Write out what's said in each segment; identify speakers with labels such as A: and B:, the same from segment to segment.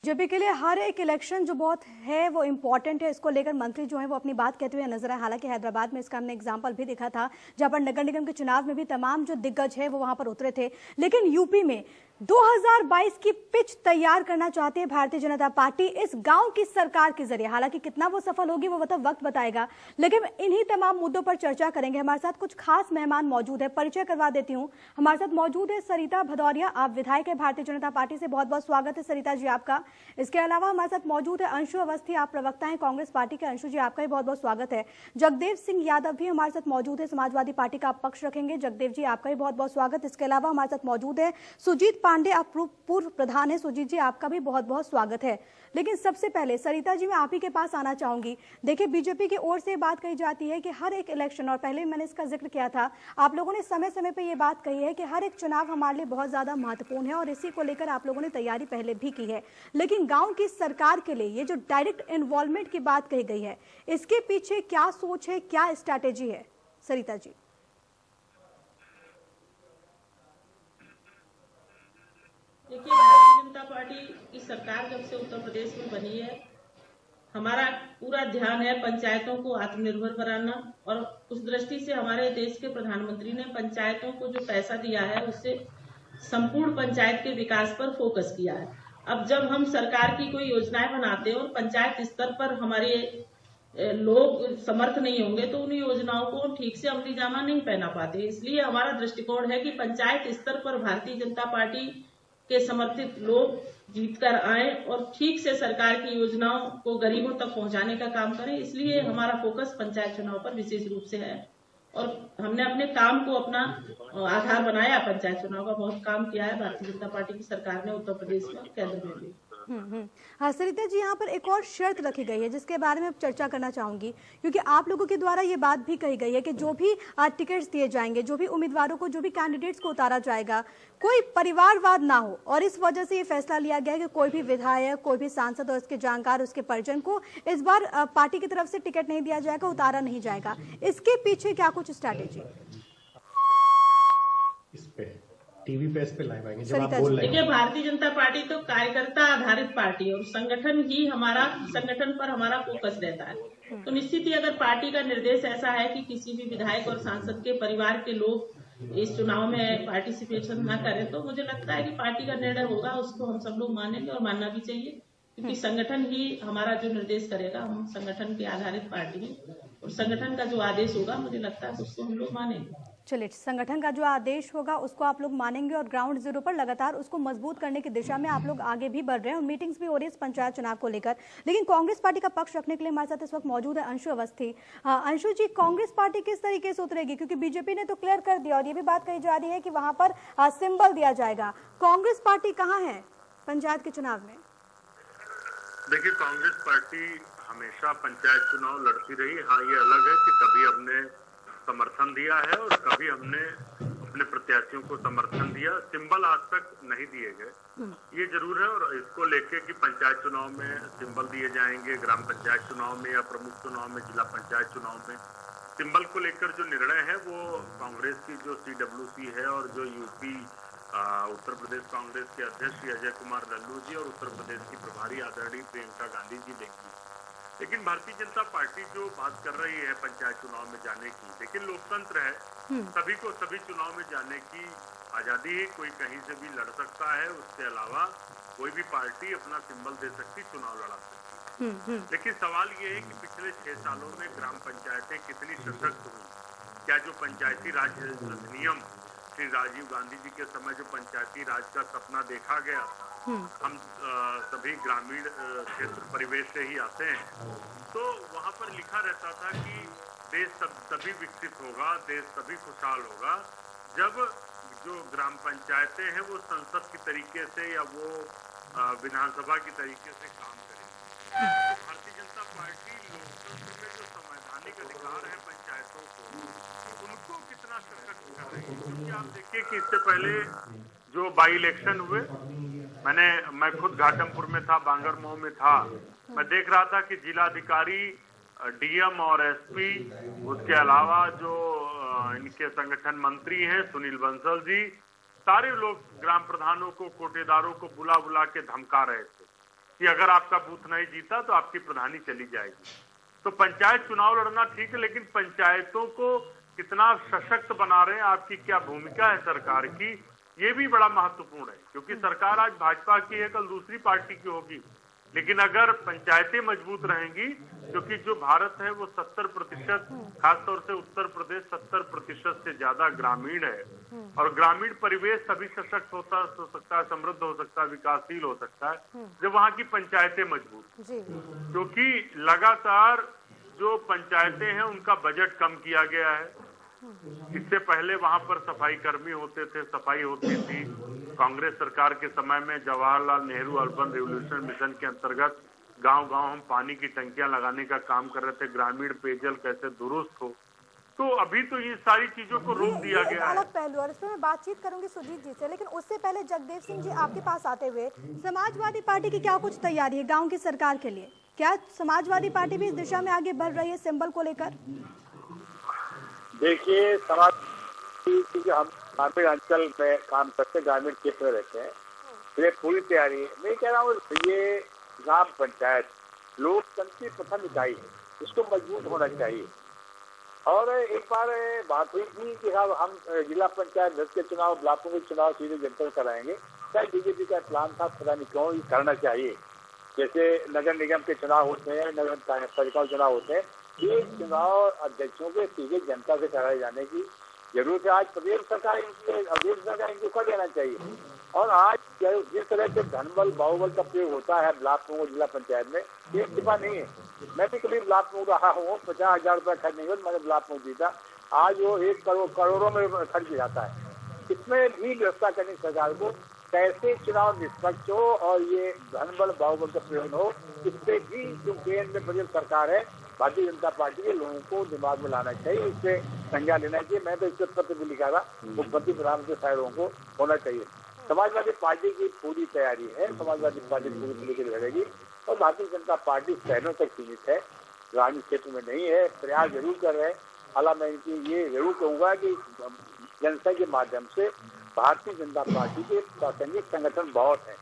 A: BJP के लिए हर एक इलेक्शन जो बहुत है वो इम्पोर्टेंट है। इसको लेकर मंत्री जो है वो अपनी बात कहते हुए नजर आए। हालांकि हैदराबाद में इसका हमने एग्जाम्पल भी देखा था, जहां पर नगर निगम के चुनाव में भी तमाम जो दिग्गज है वो वहां पर उतरे थे। लेकिन यूपी में 2022 की पिच तैयार करना चाहती है भारतीय जनता पार्टी इस गांव की सरकार के जरिए। हालांकि कितना वो सफल होगी वो वक्त बताएगा, लेकिन इन्हीं तमाम मुद्दों पर चर्चा करेंगे। हमारे साथ कुछ खास मेहमान मौजूद है, परिचय करवा देती हूँ। हमारे साथ मौजूद है सरिता भदौरिया, आप विधायक है भारतीय जनता पार्टी से। बहुत बहुत स्वागत है सरिता जी आपका। इसके अलावा हमारे साथ मौजूद है अंशु अवस्थी, आप प्रवक्ता हैं कांग्रेस पार्टी के। अंशु जी आपका भी बहुत बहुत स्वागत है। जगदेव सिंह यादव भी हमारे साथ मौजूद है, समाजवादी पार्टी का आप पक्ष रखेंगे। जगदेव जी आपका भी बहुत बहुत स्वागत। इसके अलावा हमारे साथ मौजूद है सुजीत पांडे, आप पूर्व प्रधान है। सुजीत जी आपका भी बहुत बहुत स्वागत है। लेकिन सबसे पहले सरिता जी मैं आप ही के पास आना चाहूंगी। देखिए, बीजेपी की ओर से बात कही जाती है कि हर एक इलेक्शन, और पहले मैंने इसका जिक्र किया था, आप लोगों ने समय समय पे ये बात कही है कि हर एक चुनाव हमारे लिए बहुत ज्यादा महत्वपूर्ण है और इसी को लेकर आप लोगों ने तैयारी पहले भी की है। लेकिन गांव की सरकार के लिए ये जो डायरेक्ट इन्वॉल्वमेंट की बात कही गई है, इसके पीछे क्या सोच है, क्या स्ट्रैटेजी है सरिता जी?
B: देखिए, भारतीय जनता पार्टी की सरकार जब से उत्तर प्रदेश में बनी है, हमारा पूरा ध्यान है पंचायतों को आत्मनिर्भर बनाना। और उस दृष्टि से हमारे देश के प्रधानमंत्री ने पंचायतों को जो पैसा दिया है उससे संपूर्ण पंचायत के विकास पर फोकस किया है। अब जब हम सरकार की कोई योजनाएं बनाते हैं और पंचायत स्तर पर हमारे लोग समर्थ नहीं होंगे तो उन योजनाओं को ठीक से अमलीजामा नहीं पहना पाते। इसलिए हमारा दृष्टिकोण है कि पंचायत स्तर पर भारतीय जनता पार्टी के समर्थित लोग जीतकर आए और ठीक से सरकार की योजनाओं को गरीबों तक पहुंचाने का काम करें। इसलिए हमारा फोकस पंचायत चुनाव पर विशेष रूप से है और हमने अपने काम को अपना आधार बनाया। पंचायत चुनाव का बहुत काम किया है भारतीय जनता पार्टी की सरकार ने उत्तर प्रदेश में, केंद्र में भी।
A: हाँ सरिता जी, यहाँ पर एक और शर्त रखी गई है जिसके बारे में चर्चा करना चाहूंगी, क्योंकि आप लोगों के द्वारा ये बात भी कही गई है कि जो भी टिकट्स दिए जाएंगे, जो भी उम्मीदवारों को, जो भी कैंडिडेट्स को उतारा जाएगा, कोई परिवारवाद ना हो। और इस वजह से ये फैसला लिया गया है कि कोई भी विधायक, कोई भी सांसद और उसके जानकार, उसके परिजन को इस बार पार्टी की तरफ से टिकट नहीं दिया जाएगा, उतारा नहीं जाएगा। इसके पीछे क्या कुछ स्ट्रैटेजी?
C: इस पे टीवी पे इस पे लाइव आएंगे जब आप बोल रहे हैं।
B: देखिए, भारतीय जनता पार्टी तो कार्यकर्ता आधारित पार्टी है और संगठन ही हमारा, संगठन पर हमारा फोकस रहता है। तो निश्चित ही अगर पार्टी का निर्देश ऐसा है कि किसी भी विधायक और सांसद के परिवार के लोग इस चुनाव में पार्टिसिपेशन न करें, तो मुझे लगता है कि पार्टी का निर्णय होगा, उसको हम सब लोग मानेंगे और मानना भी चाहिए, क्योंकि संगठन ही हमारा जो निर्देश करेगा। हम संगठन के आधारित पार्टी है और संगठन का जो आदेश होगा, मुझे लगता है उसको हम लोग मानेंगे।
A: चलिए, संगठन का जो आदेश होगा उसको आप लोग मानेंगे और ग्राउंड जीरो पर लगातार उसको मजबूत करने की दिशा में आप लोग आगे भी बढ़ रहे हैं और मीटिंग्स भी हो रही है इस पंचायत चुनाव को लेकर। लेकिन कांग्रेस पार्टी का पक्ष रखने के लिए हमारे साथ इस वक्त मौजूद है अंशु अवस्थी। अंशु जी, कांग्रेस पार्टी किस तरीके से उतरेगी? क्योंकि बीजेपी ने तो क्लियर कर दिया और ये भी बात कही जा रही है कि वहां पर सिंबल दिया जाएगा। कांग्रेस पार्टी कहाँ है पंचायत के चुनाव में?
D: देखिए, कांग्रेस पार्टी हमेशा पंचायत चुनाव लड़ती रही। हाँ, ये अलग है कि कभी हमने समर्थन दिया है और कभी हमने अपने प्रत्याशियों को समर्थन दिया। सिंबल आज तक नहीं दिए गए, ये जरूर है। और इसको लेके कि पंचायत चुनाव में सिंबल दिए जाएंगे, ग्राम पंचायत चुनाव में या प्रमुख चुनाव में, जिला पंचायत चुनाव में, सिंबल को लेकर जो निर्णय है वो कांग्रेस की जो CWC है और जो यूपी उत्तर प्रदेश कांग्रेस के अध्यक्ष अजय कुमार लल्लू जी और उत्तर प्रदेश की प्रभारी आदरणीय प्रियंका गांधी जी देंगी। लेकिन भारतीय जनता पार्टी जो बात कर रही है पंचायत चुनाव में जाने की, लेकिन लोकतंत्र है, सभी को सभी चुनाव में जाने की आजादी है। कोई कहीं से भी लड़ सकता है, उसके अलावा कोई भी पार्टी अपना सिंबल दे सकती, चुनाव लड़ा सकती। लेकिन सवाल ये है कि पिछले 6 सालों में ग्राम पंचायतें कितनी सशक्त हुई। क्या जो पंचायती राज अधिनियम श्री राजीव गांधी जी के समय जो पंचायती राज का सपना देखा गया, हम सभी ग्रामीण क्षेत्र परिवेश से ही आते हैं, तो वहाँ पर लिखा रहता था कि देश तभी विकसित होगा, देश तभी खुशहाल होगा जब जो ग्राम पंचायतें हैं वो संसद की तरीके से या वो विधानसभा की तरीके से काम करें। तो भारतीय जनता पार्टी लोकतंत्र में जो संवैधानिक अधिकार है पंचायतों को, उनको कितना सशक्त कर रही है। क्योंकि आप देखिए कि इससे पहले जो बाई इलेक्शन हुए, मैं खुद घाटमपुर में था, बांगरमऊ में था, मैं देख रहा था कि जिलाधिकारी, DM और SP, उसके अलावा जो इनके संगठन मंत्री हैं सुनील बंसल जी, सारे लोग ग्राम प्रधानों को, कोटेदारों को बुला बुला के धमका रहे थे कि अगर आपका बूथ नहीं जीता तो आपकी प्रधानी चली जाएगी। तो पंचायत चुनाव लड़ना ठीक है, लेकिन पंचायतों को कितना सशक्त बना रहे हैं, आपकी क्या भूमिका है सरकार की, ये भी बड़ा महत्वपूर्ण है। क्योंकि सरकार आज भाजपा की है, कल दूसरी पार्टी की होगी, लेकिन अगर पंचायतें मजबूत रहेंगी, क्योंकि जो भारत है वो 70%, खासतौर से उत्तर प्रदेश 70% से ज्यादा ग्रामीण है, और ग्रामीण परिवेश तभी सशक्त हो सकता है, समृद्ध हो सकता है, विकासशील हो सकता है जब वहाँ की पंचायतें मजबूत। क्योंकि लगातार जो पंचायतें हैं उनका बजट कम किया गया है। इससे पहले वहां पर सफाई कर्मी होते थे, सफाई होती थी। कांग्रेस सरकार के समय में Jawaharlal Nehru urban revolution mission के अंतर्गत गांव-गांव हम पानी की टंकियां लगाने का काम कर रहे थे, ग्रामीण पेयजल कैसे दुरुस्त हो। तो अभी तो ये सारी चीजों को रोक दिया गया है।
A: अलग पहलू और इस पर मैं बातचीत करूंगी सुजीत जी से, लेकिन उससे पहले जगदेव सिंह जी आपके पास आते हुए, समाजवादी पार्टी की क्या कुछ तैयारी है गाँव की सरकार के लिए? क्या समाजवादी पार्टी भी इस दिशा में आगे बढ़ रही है सिंबल को लेकर?
E: देखिए, समाज क्योंकि हम ग्रामीण अंचल में काम करते, ग्रामीण क्षेत्र में रहते हैं, ये पूरी तैयारी है। मैं कह रहा हूँ ये ग्राम पंचायत लोकतंत्र की प्रथम इकाई है, इसको मजबूत होना चाहिए। और एक बार बात हुई थी कि हम जिला पंचायत दस के चुनाव, ब्लॉकों के चुनाव सीधे जनता कराएंगे। क्या बीजेपी का प्लान था, पता नहीं क्यों ये करना चाहिए। जैसे नगर निगम के चुनाव होते हैं, नगर पालिका चुनाव होते हैं, ये चुनाव अध्यक्षों के सीधे जनता से कराए जाने की जरूरत है। आज प्रदेश सरकार इनको कर देना चाहिए। और आज जिस तरह से धनबल बाहुबल का प्रयोग होता है ब्लॉक में, जिला पंचायत में, ये इस्तीफा नहीं है। मैं भी कभी ब्लॉक में रहा हूँ, 50,000 रुपया खर्च नहीं हुआ, मैंने ब्लॉक में जीता। आज वो 1 करोड़ करोड़ों में खर्च जाता है। इसमें भी व्यवस्था करनी सरकार को, कैसे चुनाव निष्पक्ष हो और ये धनबल बाहुबल का प्रयोग हो। इससे भी जो केंद्र में बजट सरकार है, भारतीय जनता पार्टी के लोगों को दिमाग में लाना चाहिए, इससे संज्ञान लेना चाहिए। मैं तो इससे पत्र भी लिखा था मुख्यमंत्री प्रधानमंत्री सारे लोगों को होना चाहिए। समाजवादी पार्टी की पूरी तैयारी है, समाजवादी पार्टी पूरी तरीके से लड़ेगी। और भारतीय जनता पार्टी शहरों तक सीमित है, ग्रामीण क्षेत्र में नहीं है। प्रयास जरूर कर रहे हैं। हालांकि मैं इनकी ये जरूर कहूँगा कि जनता के माध्यम से भारतीय जनता पार्टी के प्रासंगिक संगठन बहुत है,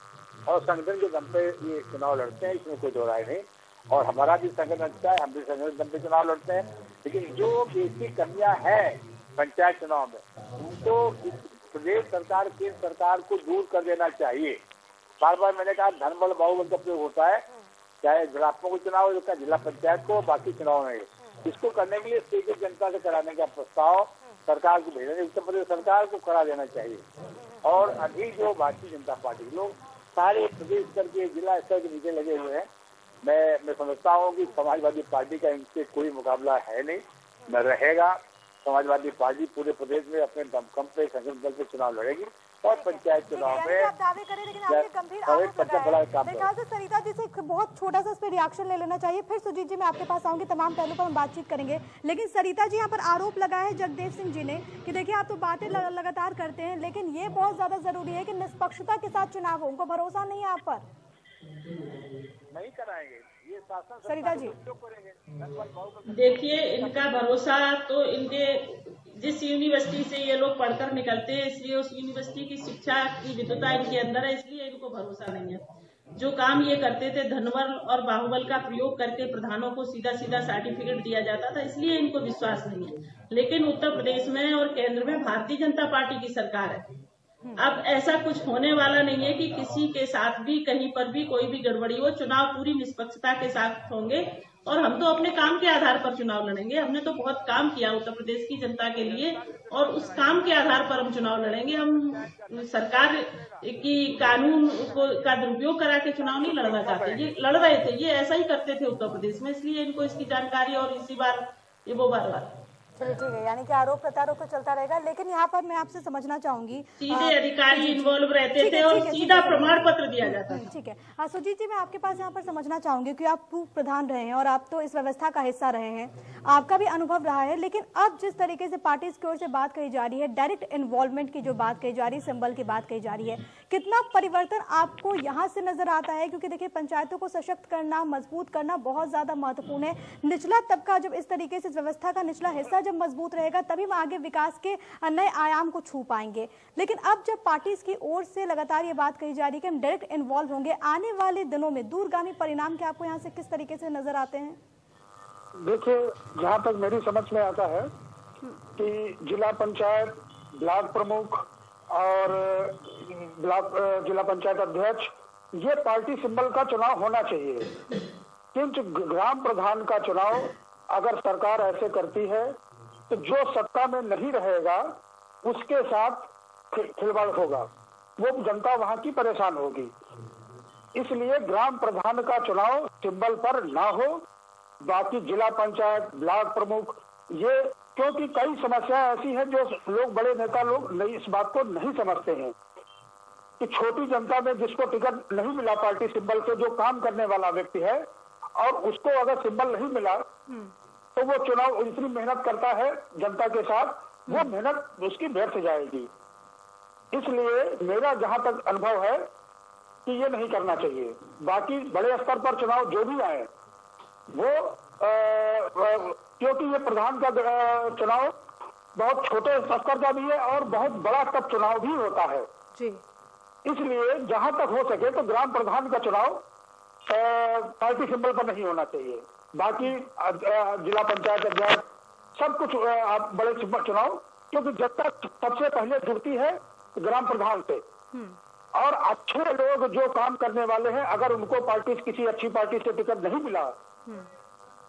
E: और संगठन के दम पे ये चुनाव लड़ते हैं, इसमें कोई दो राय नहीं। और हमारा भी संगठन अच्छा है, हम भी संगठन दम पे चुनाव लड़ते हैं। लेकिन जो बेसिक कमियां हैं पंचायत चुनाव में, उनको प्रदेश सरकार, केंद्र सरकार को दूर कर देना चाहिए। बार बार मैंने कहा धनबल बाहुबल का प्रयोग होता है, चाहे ब्लॉकों को चुनाव हो, जिला पंचायत को, बाकी चुनाव में। इसको करने के लिए सीधे जनता से कराने का प्रस्ताव सरकार को भेजने, उत्तर प्रदेश सरकार को करा देना चाहिए। और अभी जो भारतीय जनता पार्टी के लोग सारे प्रदेश स्तर के, जिला स्तर के नीचे लगे हुए हैं, मैं समझता हूँ कि समाजवादी पार्टी का इनसे कोई मुकाबला है नहीं, न रहेगा। समाजवादी पार्टी पूरे प्रदेश में अपने दमखम पे, संगठन बल पे चुनाव लड़ेगी और पंचायत चुनाव में
A: आप दावे करें, लेकिन आपने गंभीर आरोप लगाया है। मेरे ख्याल से सरिता जी से बहुत छोटा सा इस पर रिएक्शन ले लेना चाहिए, फिर सुजीत जी मैं आपके पास आऊंगी, तमाम पहलू पर हम बातचीत करेंगे। लेकिन सरिता जी, यहाँ पर आरोप लगाया है जगदेव सिंह जी ने कि देखिए आप तो बातें लगातार करते हैं, लेकिन ये बहुत ज्यादा जरूरी है कि निष्पक्षता के साथ चुनाव हो। उनको भरोसा नहीं है आप पर?
E: नहीं कराएंगे ये शासन,
A: सरिता जी
B: देखिए, इनका भरोसा तो इनके जिस यूनिवर्सिटी से ये लोग पढ़कर निकलते हैं, इसलिए उस यूनिवर्सिटी की शिक्षा की विद्वता इनके अंदर है, इसलिए इनको भरोसा नहीं है। जो काम ये करते थे, धनबल और बाहुबल का प्रयोग करके प्रधानों को सीधा सीधा सर्टिफिकेट दिया जाता था, इसलिए इनको विश्वास नहीं है। लेकिन उत्तर प्रदेश में और केंद्र में भारतीय जनता पार्टी की सरकार है। अब ऐसा कुछ होने वाला नहीं है कि किसी के साथ भी कहीं पर भी कोई भी गड़बड़ी हो। चुनाव पूरी निष्पक्षता के साथ होंगे और हम तो अपने काम के आधार पर चुनाव लड़ेंगे। हमने तो बहुत काम किया उत्तर प्रदेश की जनता के लिए और उस काम के आधार पर हम चुनाव लड़ेंगे। हम सरकार की कानून का दुरुपयोग करा के चुनाव नहीं लड़ना चाहते। ये लड़ रहे थे, ये ऐसा ही करते थे उत्तर प्रदेश में, इसलिए इनको इसकी जानकारी और इसी बार ये वो बार
A: चलिए ठीक है, यानी कि आरोप प्रत्यारोप तो चलता रहेगा। लेकिन यहाँ पर मैं आपसे समझना चाहूंगी,
B: सीधे अधिकारी इन्वॉल्व रहते थे और सीधा प्रमाण पत्र दिया जाता था।
A: ठीक है सुजीत जी, मैं आपके पास यहाँ पर समझना चाहूंगी कि आप पूर्व प्रधान रहे हैं और आप तो इस व्यवस्था का हिस्सा रहे हैं, आपका भी अनुभव रहा है। लेकिन अब जिस तरीके से पार्टी की ओर से बात कही जा रही है, डायरेक्ट इन्वॉल्वमेंट की जो बात कही जा रही है, सिंबल की बात कही जा रही है, कितना परिवर्तन आपको यहाँ से नजर आता है? क्योंकि देखिए पंचायतों को सशक्त करना, मजबूत करना बहुत ज्यादा महत्वपूर्ण है। निचला तबका जब इस तरीके से, व्यवस्था का निचला हिस्सा जब मजबूत रहेगा तभी हम आगे विकास के नए आयाम को छू पाएंगे। लेकिन अब जब पार्टी की ओर से लगातार ये बात कही जा रही है कि हम डायरेक्ट इन्वॉल्व होंगे, आने वाले दिनों में दूरगामी परिणाम क्या आपको यहाँ से किस तरीके से नजर आते हैं?
F: देखिए, जहाँ तक मेरी समझ में आता है कि जिला पंचायत, ब्लॉक प्रमुख और जिला पंचायत अध्यक्ष, ये पार्टी सिंबल का चुनाव होना चाहिए। किंतु ग्राम प्रधान का चुनाव अगर सरकार ऐसे करती है तो जो सत्ता में नहीं रहेगा उसके साथ खिलवाड़ होगा, वो जनता वहां की परेशान होगी। इसलिए ग्राम प्रधान का चुनाव सिंबल पर ना हो, बाकी जिला पंचायत, ब्लॉक प्रमुख, ये क्योंकि कई समस्याएं ऐसी हैं जो लोग, बड़े नेता लोग इस बात को नहीं समझते हैं कि छोटी जनता में जिसको टिकट नहीं मिला पार्टी सिंबल से, जो काम करने वाला व्यक्ति है और उसको अगर सिंबल नहीं मिला तो वो चुनाव इतनी मेहनत करता है जनता के साथ, वो मेहनत उसकी व्यर्थ जाएगी। इसलिए मेरा जहां तक अनुभव है कि ये नहीं करना चाहिए। बाकी बड़े स्तर पर चुनाव जो भी आए वो क्योंकि ये प्रधान का चुनाव बहुत छोटे स्तर का भी है और बहुत बड़ा तब चुनाव भी होता है
A: जी।
F: इसलिए जहां तक हो सके तो ग्राम प्रधान का चुनाव पार्टी सिंबल पर नहीं होना चाहिए। बाकी जिला पंचायत अध्यक्ष सब कुछ बड़े चुनाव, क्योंकि जनता सबसे पहले जुड़ती है ग्राम प्रधान से, और अच्छे लोग जो काम करने वाले हैं अगर उनको पार्टी, किसी अच्छी पार्टी से टिकट नहीं मिला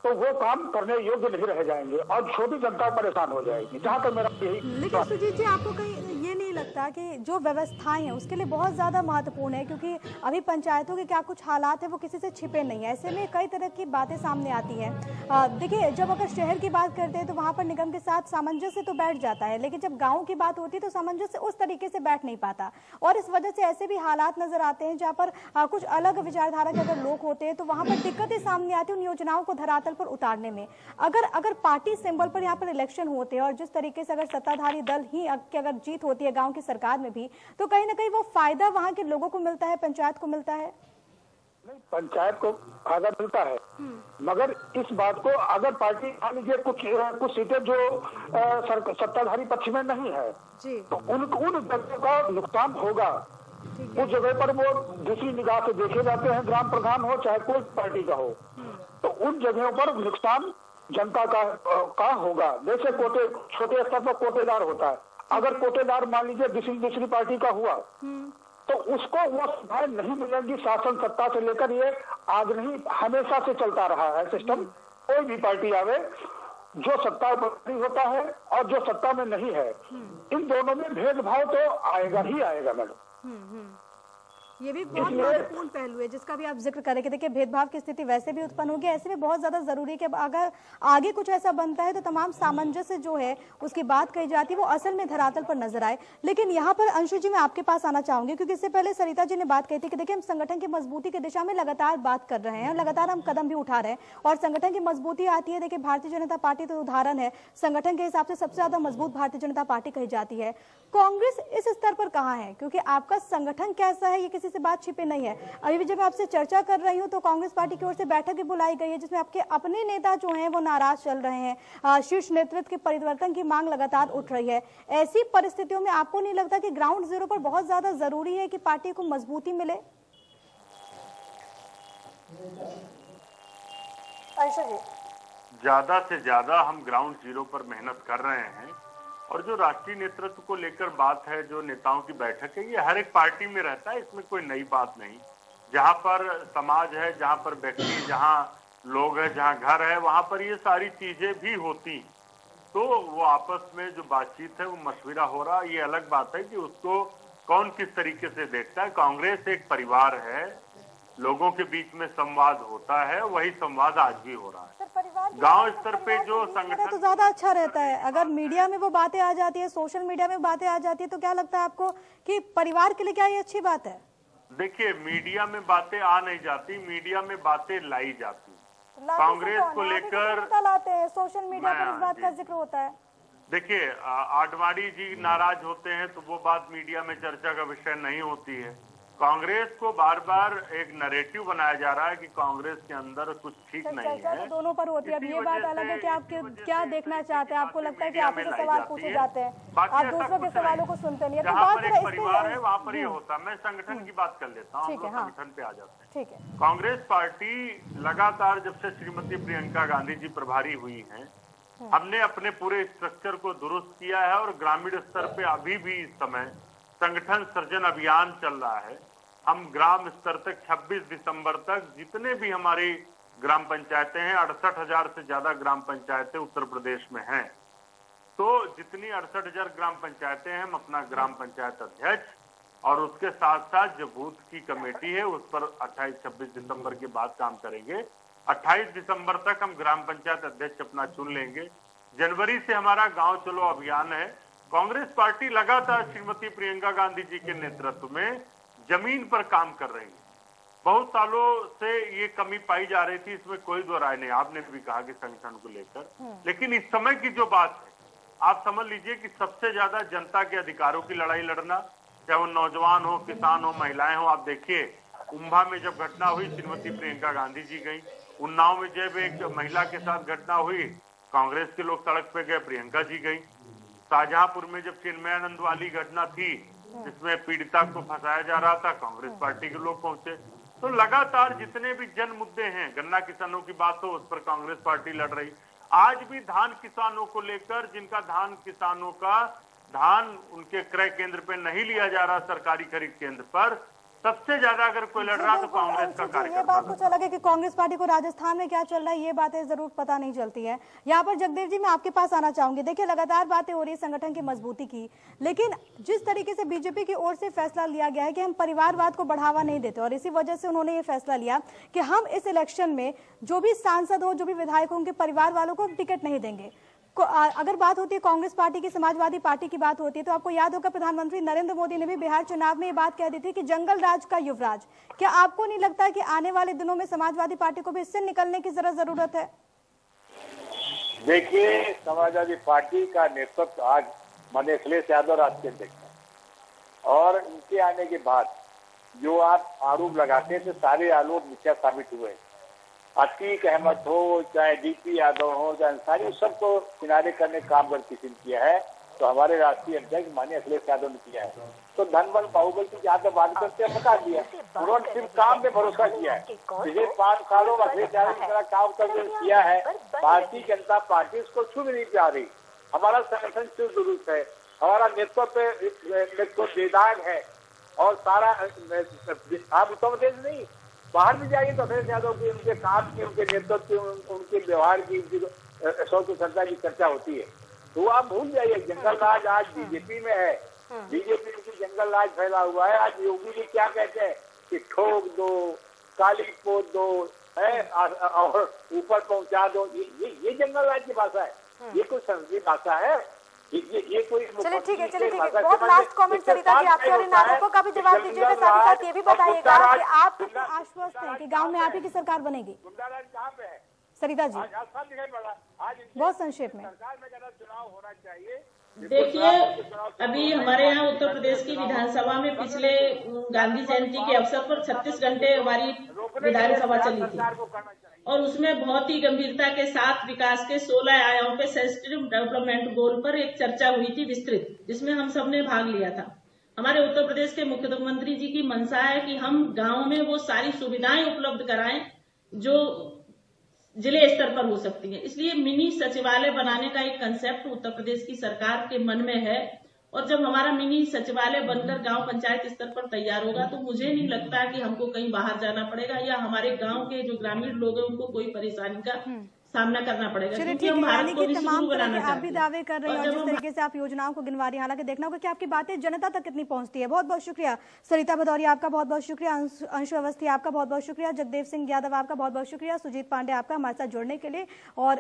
F: तो वो काम करने योग्य नहीं रह जाएंगे और छोटी जनता परेशान हो जाएगी। जहाँ तक मेरा यही।
A: लेकिन सुजीत जी, आपको कहीं ये नहीं लगता कि जो व्यवस्थाएं हैं उसके लिए बहुत ज़्यादा महत्वपूर्ण है, क्योंकि अभी पंचायतों के क्या कुछ हालात है वो किसी से छिपे नहीं है, ऐसे में कई तरह की बातें सामने आती हैं। देखिए, जब अगर शहर की बात करते हैं तो वहाँ पर निगम के साथ सामंजस्य तो बैठ जाता है, लेकिन जब गाँव की बात होती है तो सामंजस्य उस तरीके से बैठ नहीं पाता, और इस वजह से ऐसे भी हालात नजर आते हैं जहाँ पर कुछ अलग विचारधारा के अगर लोग होते हैं तो वहाँ पर दिक्कतें सामने आती हैं उन योजनाओं को धरातल पर उतारने में। अगर पार्टी सिंबल पर यहाँ पर इलेक्शन होते हैं और जिस तरीके से अगर सत्ताधारी दल ही की अगर जीत होती है गांव की सरकार में भी, तो कहीं ना कहीं वो फायदा वहां के लोगों को मिलता है, पंचायत को मिलता है।
F: नहीं, पंचायत को फायदा मिलता है, मगर इस बात को अगर पार्टी, मान लीजिए कुछ सीटें जो सत्ताधारी पक्ष में नहीं है जी, तो उन जगहों का नुकसान होगा। उस जगह पर वो दूसरी निगाह से देखे जाते हैं, ग्राम प्रधान हो चाहे कोई पार्टी का हो, तो उन जगहों पर नुकसान जनता का होगा। जैसे छोटे स्तर पर कोटेदार होता है, अगर कोटेदार मान लीजिए दूसरी पार्टी का हुआ तो उसको वो सुविधाएं नहीं मिलेंगी। शासन सत्ता से लेकर ये आज नहीं, हमेशा से चलता रहा है सिस्टम। कोई भी पार्टी आवे, जो सत्ता पर होता है और जो सत्ता में नहीं है, इन दोनों में भेदभाव तो आएगा ही आएगा मैडम।
A: ये भी बहुत महत्वपूर्ण पहलू है जिसका भी आप जिक्र करें कि देखिए भेदभाव की स्थिति वैसे भी उत्पन्न होगी, ऐसे में बहुत ज्यादा जरूरी है कि अगर आगे कुछ ऐसा बनता है तो तमाम सामंजस्य जो है उसकी बात कही जाती है वो असल में धरातल पर नजर आए। लेकिन यहाँ पर अंशु जी मैं आपके पास आना चाहूंगी, क्योंकि इससे पहले सरिता जी ने बात कही थी कि देखिए हम संगठन की मजबूती की दिशा में लगातार बात कर रहे हैं, लगातार हम कदम भी उठा रहे हैं और संगठन की मजबूती आती है। देखिए भारतीय जनता पार्टी तो उदाहरण है, संगठन के हिसाब से सबसे ज्यादा मजबूत भारतीय जनता पार्टी कही जाती है। कांग्रेस इस स्तर पर कहाँ है, क्योंकि आपका संगठन कैसा है ये किसी से बात छिपे नहीं है। अभी भी जब मैं आपसे चर्चा कर रही हूँ तो कांग्रेस पार्टी की ओर से बैठक भी बुलाई गई है जिसमें आपके अपने नेता जो हैं वो नाराज चल रहे हैं, शीर्ष नेतृत्व के परिवर्तन की मांग लगातार उठ रही है। ऐसी परिस्थितियों में आपको नहीं लगता कि ग्राउंड जीरो पर बहुत ज्यादा जरूरी है कि पार्टी को मजबूती मिले?
D: ज्यादा से ज्यादा हम ग्राउंड जीरो पर मेहनत कर रहे हैं, और जो राष्ट्रीय नेतृत्व को लेकर बात है, जो नेताओं की बैठक है, ये हर एक पार्टी में रहता है, इसमें कोई नई बात नहीं। जहाँ पर समाज है, जहाँ पर व्यक्ति, जहाँ लोग है, जहाँ घर है, वहाँ पर ये सारी चीजें भी होती। तो वो आपस में जो बातचीत है वो मशविरा हो रहा, ये अलग बात है कि उसको कौन किस तरीके से देखता है। कांग्रेस एक परिवार है, लोगों के बीच में संवाद होता है, वही संवाद आज भी हो रहा है। गांव स्तर पे जो संगठन
A: तो ज्यादा अच्छा रहता है, अगर मीडिया में वो बातें आ जाती है, सोशल मीडिया में बातें आ जाती है, तो क्या लगता है आपको कि परिवार के लिए क्या ये अच्छी बात है?
D: देखिए, मीडिया में बातें आ नहीं जाती, मीडिया में बातें लाई जाती। कांग्रेस को लेकर
A: लाते हैं, सोशल मीडिया पर इस बात का जिक्र होता है।
D: देखिए, आडवाणी जी नाराज होते हैं तो वो बात मीडिया में चर्चा का विषय नहीं होती है। कांग्रेस को बार बार एक नैरेटिव बनाया जा रहा है कि कांग्रेस के अंदर कुछ ठीक नहीं
A: चर्चा
D: है।
A: तो दोनों पर होती है। अब ये बात अलग है कि आप क्या देखना चाहते हैं। आपको लगता है कि आप ही से सवाल पूछे जाते हैं, आप दूसरों के सवालों को सुनते नहीं है। तो
D: जहाँ
A: बात
D: पर एक परिवार है वहाँ पर ये होता है। मैं संगठन की बात कर लेता हूँ,
A: ठीक है, हाँ।
D: संगठन पे आ जाते हैं।
A: ठीक है।
D: कांग्रेस पार्टी लगातार जब से श्रीमती प्रियंका गांधी जी प्रभारी हुई हैं, हमने अपने पूरे स्ट्रक्चर को दुरुस्त किया है और ग्रामीण स्तर पे अभी भी इस समय संगठन सृजन अभियान चल रहा है। हम ग्राम स्तर तक 26 दिसंबर तक जितने भी हमारी ग्राम पंचायतें हैं, 68,000 से ज्यादा ग्राम पंचायतें उत्तर प्रदेश में हैं, तो जितनी 68,000 ग्राम पंचायतें हैं, हम अपना ग्राम पंचायत अध्यक्ष और उसके साथ साथ जो बूथ की कमेटी है उस पर 28-26 दिसंबर के बाद काम करेंगे। 28 दिसंबर तक हम ग्राम पंचायत अध्यक्ष अपना चुन लेंगे। जनवरी से हमारा गांव चलो अभियान है। कांग्रेस पार्टी लगातार श्रीमती प्रियंका गांधी जी के नेतृत्व में जमीन पर काम कर रही है। बहुत सालों से ये कमी पाई जा रही थी, इसमें कोई दो राय नहीं। आपने भी कहा कि संगठन को लेकर, लेकिन इस समय की जो बात है, आप समझ लीजिए कि सबसे ज्यादा जनता के अधिकारों की लड़ाई लड़ना, चाहे वो नौजवान हो, किसान हो, महिलाएं हो। आप देखिए, उम्भा में जब घटना हुई, श्रीमती प्रियंका गांधी जी गई। उन्नाव में जब एक महिला के साथ घटना हुई, कांग्रेस के लोग सड़क पे गए, प्रियंका जी गई। शाहजहांपुर में जब चिन्मयानंद वाली घटना थी जिसमें पीड़िता को फंसाया जा रहा था, कांग्रेस पार्टी के लोग पहुंचे। तो लगातार जितने भी जन मुद्दे हैं, गन्ना किसानों की बात हो, उस पर कांग्रेस पार्टी लड़ रही। आज भी धान किसानों को लेकर, जिनका धान किसानों का धान उनके क्रय केंद्र पे नहीं लिया जा रहा, सरकारी खरीद केंद्र पर, सबसे ज्यादा अगर कोई लड़ रहा तो कांग्रेस का कार्यकर्ता।
A: ये बात कुछ अलग है कि कांग्रेस पार्टी को राजस्थान में क्या चल रहा है ये बातें जरूर पता नहीं चलती है। यहाँ पर जगदेव जी मैं आपके पास आना चाहूंगी। देखिए, लगातार बातें हो रही है संगठन की मजबूती की, लेकिन जिस तरीके से बीजेपी की ओर से फैसला लिया गया है कि हम परिवारवाद को बढ़ावा नहीं देते, और इसी वजह से उन्होंने ये फैसला लिया कि हम इस इलेक्शन में जो भी सांसद हो, जो भी विधायक हो, उनके परिवार वालों को टिकट नहीं देंगे। अगर बात होती है कांग्रेस पार्टी की, समाजवादी पार्टी की बात होती है, तो आपको याद होगा प्रधानमंत्री नरेंद्र मोदी ने भी बिहार चुनाव में ये बात कह दी थी कि जंगल राज का युवराज। क्या आपको नहीं लगता कि आने वाले दिनों में समाजवादी पार्टी को भी इससे निकलने की जरूरत है?
E: देखिए, समाजवादी पार्टी का नेतृत्व आज माननीय अखिलेश यादव राष्ट्रीय अध्यक्ष है, और इनके आने के बाद जो आप आरोप लगाते थे, सारे आरोप मिथ्या साबित हुए। अतीक अहमद हो, चाहे डीपी यादव हो, चाहे अंसारी, सबको किनारे करने का काम अगर किसी ने किया है तो हमारे राष्ट्रीय अध्यक्ष माननीय अखिलेश यादव ने किया है। तो धनबल बाहुबल की जहाँ तक बात करते हैं, बता दिया, उन्होंने सिर्फ काम पे भरोसा किया है। पिछले 5 सालों में अखिलेश यादव ने काम किया है। भारतीय जनता पार्टी उसको छू भी नहीं पा रही। हमारा संगठन चुस्त दुरुस्त है, हमारा नेतृत्व बेदाग है, और सारा आप उत्तर प्रदेश नहीं, बाहर भी जाइए तो अखिलेश यादव की, उनके काम की, उनके नेतृत्व की, उनके व्यवहार की, उनकी स्वतंत्रता की चर्चा होती है। तो आप भूल जाइए, जंगल राज आज बीजेपी में है। बीजेपी में जंगल राज फैला हुआ है। आज योगी जी क्या कहते हैं कि ठोक दो, काली पोत दो, है और ऊपर पहुंचा दो। ये जंगल राज की भाषा है, ये कोई संसदीय भाषा है? ये कोई
A: चलिए ठीक है। बहुत लास्ट कमेंट सरिता जी आपसे, और इन आरोपों का भी जवाब दीजिएगा। साथ ही साथ ये भी बताइएगा कि आप कितने आश्वस्त हैं कि गांव में आप ही की सरकार बनेगी?
E: गुंडाराज कहाँ पे है
A: सरिता जी? बहुत संक्षेप में।
E: सरकार में चुनाव होना चाहिए।
B: देखिए, अभी हमारे यहाँ उत्तर प्रदेश की विधानसभा में पिछले गांधी जयंती के अवसर पर 36 घंटे हमारी विधानसभा चली थी, और उसमें बहुत ही गंभीरता के साथ विकास के 16 आयामों पे सेंसिटिव डेवलपमेंट गोल पर एक चर्चा हुई थी विस्तृत, जिसमें हम सबने भाग लिया था। हमारे उत्तर प्रदेश के मुख्यमंत्री जी की मंशा है कि हम गाँव में वो सारी सुविधाएं उपलब्ध कराएं जो जिले स्तर पर हो सकती है। इसलिए मिनी सचिवालय बनाने का एक कंसेप्ट उत्तर प्रदेश की सरकार के मन में है, और जब हमारा मिनी सचिवालय बनकर गांव पंचायत स्तर पर तैयार होगा तो मुझे नहीं लगता कि हमको कहीं बाहर जाना पड़ेगा, या हमारे गांव के जो ग्रामीण लोग हैं उनको कोई परेशानी का सामना करना पड़ेगा, क्योंकि हम भारत को भी सुंदर बनाना चाहते हैं।
A: आप भी दावे कर रहे हैं, और जिस तरीके से आप योजनाओं को गिनवा रही हैं, हालांकि देखना होगा कि आपकी बातें जनता तक कितनी पहुंचती है। बहुत बहुत शुक्रिया सरिता भदौरिया, आपका बहुत बहुत शुक्रिया। अंशु अवस्थी आपका बहुत बहुत शुक्रिया। जगदेव सिंह यादव आपका बहुत बहुत शुक्रिया। सुजीत पांडे आपका हमारे साथ जुड़ने के लिए। और